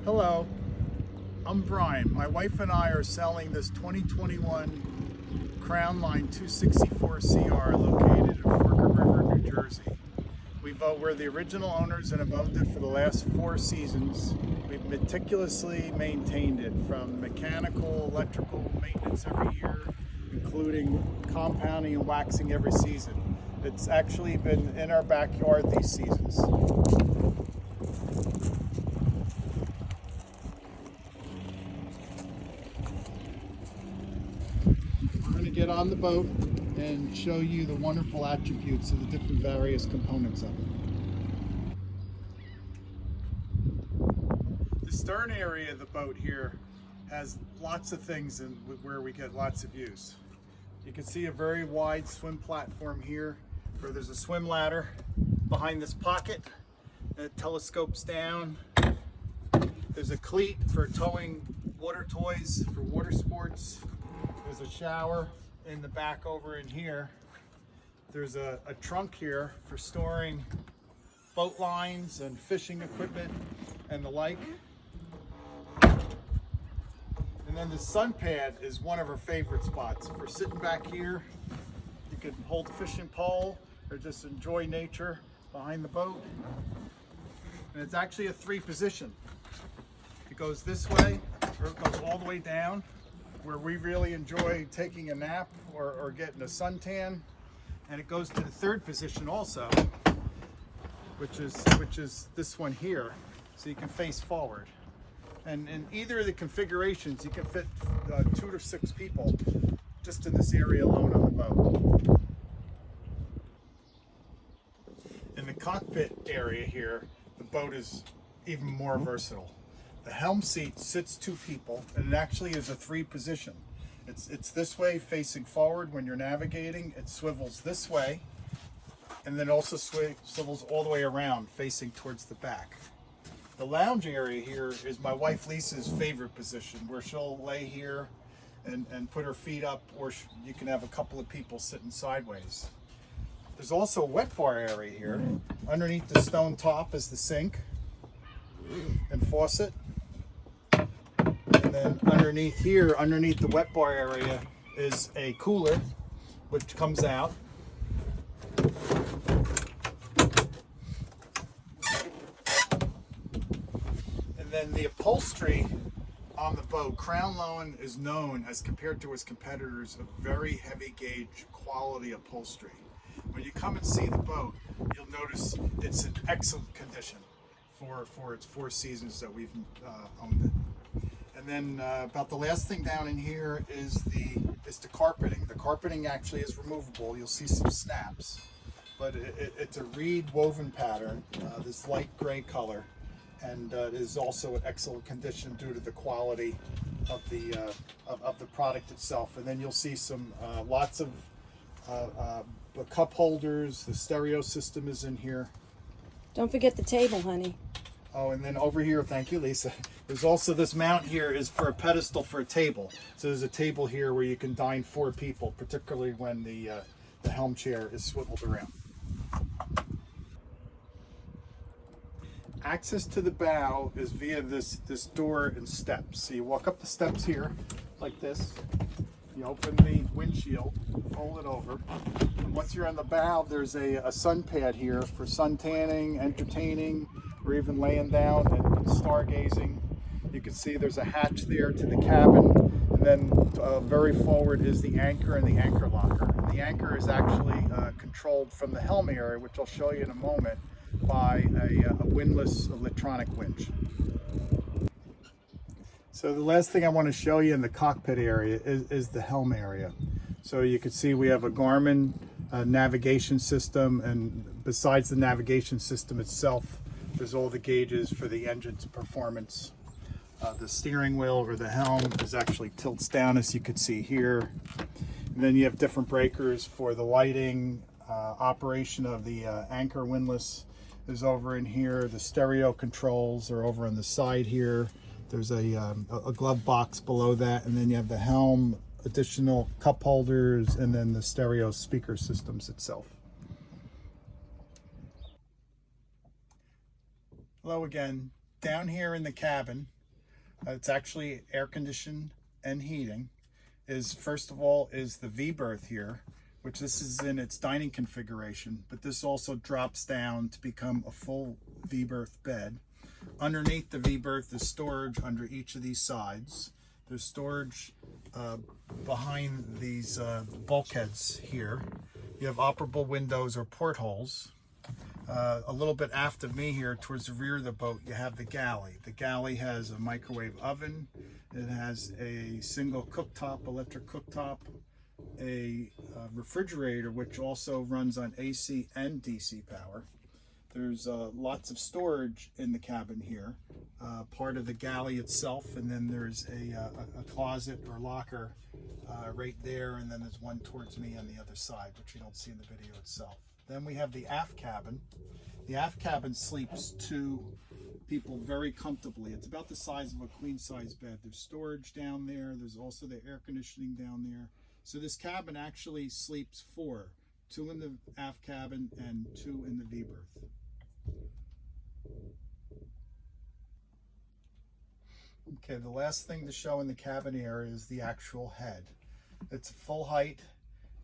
Hello, I'm Brian. My wife and I are selling this 2021 Crownline 264 CR located in Forker River, New Jersey. We're the original owners and have owned it for the last 4 seasons. We've meticulously maintained it from mechanical, electrical maintenance every year, including compounding and waxing every season. It's actually been in our backyard these seasons. I'm going to get on the boat and show you the wonderful attributes of the different various components of it. The stern area of the boat here has lots of things where we get lots of views. You can see a very wide swim platform here where there's a swim ladder behind this pocket that telescopes down. There's a cleat for towing water toys for water sports. There's a shower in the back over in here. There's a trunk here for storing boat lines and fishing equipment and the like. And then the sun pad is one of our favorite spots. For sitting back here, you can hold a fishing pole or just enjoy nature behind the boat. And it's actually a 3 position. It goes this way or it goes all the way down, where we really enjoy taking a nap or getting a suntan. And it goes to the 3rd position also, which is this one here, so you can face forward. And in either of the configurations, you can fit 2 to 6 people just in this area alone on the boat. In the cockpit area here, the boat is even more versatile. The helm seat sits 2 people, and it actually is a 3 position. It's this way facing forward when you're navigating. It swivels this way, and then also swivels all the way around facing towards the back. The lounge area here is my wife Lisa's favorite position, where she'll lay here and put her feet up, or you can have a couple of people sitting sideways. There's also a wet bar area here. Underneath the stone top is the sink and faucet. And then underneath here, underneath the wet bar area, is a cooler, which comes out. And then the upholstery on the boat, Crownline is known, as compared to its competitors, a very heavy gauge quality upholstery. When you come and see the boat, you'll notice it's in excellent condition for its 4 seasons that we've owned it. And then about the last thing down in here is the carpeting. The carpeting actually is removable. You'll see some snaps, but it's a reed woven pattern, this light gray color, and it is also in excellent condition due to the quality of the product itself. And then you'll see some lots of the cup holders. The stereo system is in here. Don't forget the table, honey. Oh, and then over here, thank you, Lisa. There's also this mount here is for a pedestal for a table. So there's a table here where you can dine 4 people, particularly when the helm chair is swiveled around. Access to the bow is via this door and steps. So you walk up the steps here, like this. You open the windshield, fold it over. And once you're on the bow, there's a sun pad here for sun tanning, entertaining, or even laying down and stargazing. You can see there's a hatch there to the cabin. And then very forward is the anchor and the anchor locker. And the anchor is actually controlled from the helm area, which I'll show you in a moment, by a windlass electronic winch. So the last thing I want to show you in the cockpit area is the helm area. So you can see we have a Garmin navigation system, and besides the navigation system itself, there's all the gauges for the engine's performance. The steering wheel, or the helm, is actually tilts down, as you can see here. And then you have different breakers for the lighting, operation of the anchor windlass is over in here. The stereo controls are over on the side here. There's a glove box below that, and then you have the helm, additional cup holders, and then the stereo speaker systems itself. Hello again. Down here in the cabin, It's actually air conditioned and heating. First of all is the V-berth here, which this is in its dining configuration, but this also drops down to become a full V-berth bed. Underneath the V-berth is storage under each of these sides. There's storage behind these bulkheads here. You have operable windows or portholes. A little bit aft of me here, towards the rear of the boat, you have the galley. The galley has a microwave oven. It has a single cooktop, electric cooktop, a refrigerator, which also runs on AC and DC power. There's lots of storage in the cabin here, part of the galley itself, and then there's a closet or locker right there, and then there's one towards me on the other side, which you don't see in the video itself. Then we have the aft cabin. The aft cabin sleeps 2 people very comfortably. It's about the size of a queen size bed. There's storage down there. There's also the air conditioning down there. So this cabin actually sleeps 4, 2 in the aft cabin and 2 in the V-berth. Okay, the last thing to show in the cabin area is the actual head. It's full height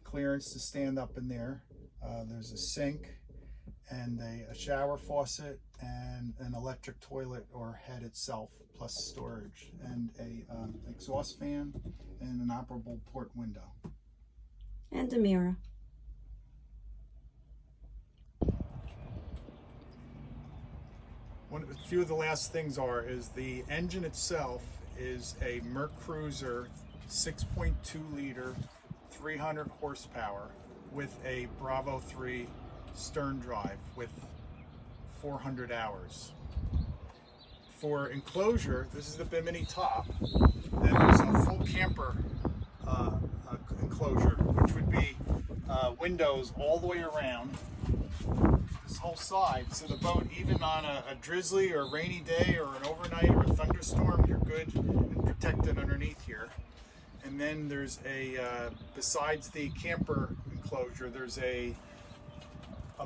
clearance to stand up in there. There's a sink and a shower faucet and an electric toilet or head itself, plus storage, and a exhaust fan and an operable port window. And a mirror. A few of the last things is the engine itself is a Mercruiser 6.2 liter, 300 horsepower with a Bravo 3 stern drive with 400 hours. For enclosure, this is the Bimini top. Then there's a full camper enclosure, which would be windows all the way around this whole side. So the boat, even on a drizzly or rainy day or an overnight or a thunderstorm, you're good and protected underneath here. And then there's besides the camper enclosure, there's a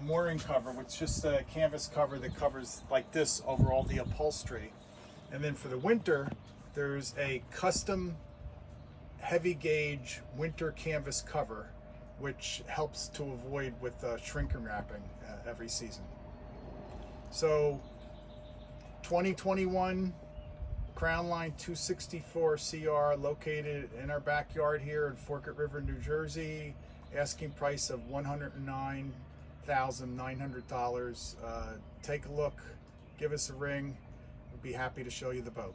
mooring cover, which is just a canvas cover that covers like this over all the upholstery. And then for the winter, there's a custom heavy gauge winter canvas cover, which helps to avoid with shrink and wrapping every season. So 2021 Crownline 264 CR, located in our backyard here in Forked River, New Jersey. Asking price of $109,900. Take a look, give us a ring. We'd be happy to show you the boat.